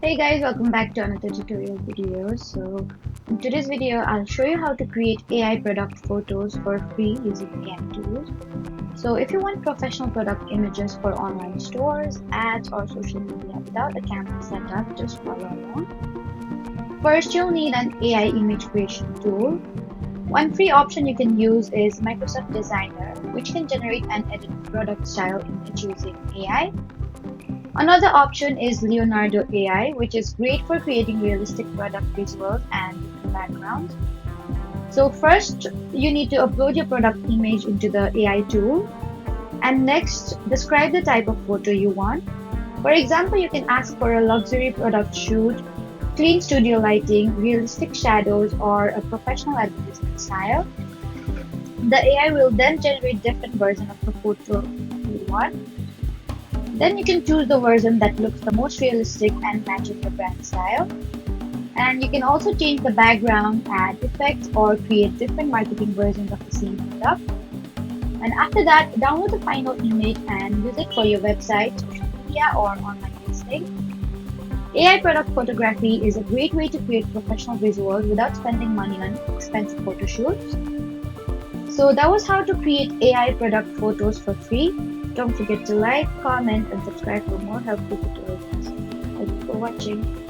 Hey guys, welcome back to another tutorial video. So in today's video, I'll show you how to create AI product photos for free using AI tools. So if you want professional product images for online stores, ads, or social media without a camera setup, just follow along. First, you'll need an AI image creation tool. One free option you can use is Microsoft Designer, which can generate and edit product style image using AI. Another option is Leonardo AI, which is great for creating realistic product visuals and different backgrounds. So first, you need to upload your product image into the AI tool. And next, describe the type of photo you want. For example, you can ask for a luxury product shoot, clean studio lighting, realistic shadows, or a professional advertisement style. The AI will then generate different versions of the photo you want. Then you can choose the version that looks the most realistic and matches your brand style. And you can also change the background, add effects, or create different marketing versions of the same product. And after that, download the final image and use it for your website, social media, or online listing. AI product photography is a great way to create professional visuals without spending money on expensive photo shoots. So that was how to create AI product photos for free. Don't forget to like, comment, and subscribe for more helpful tutorials. Thank you for watching.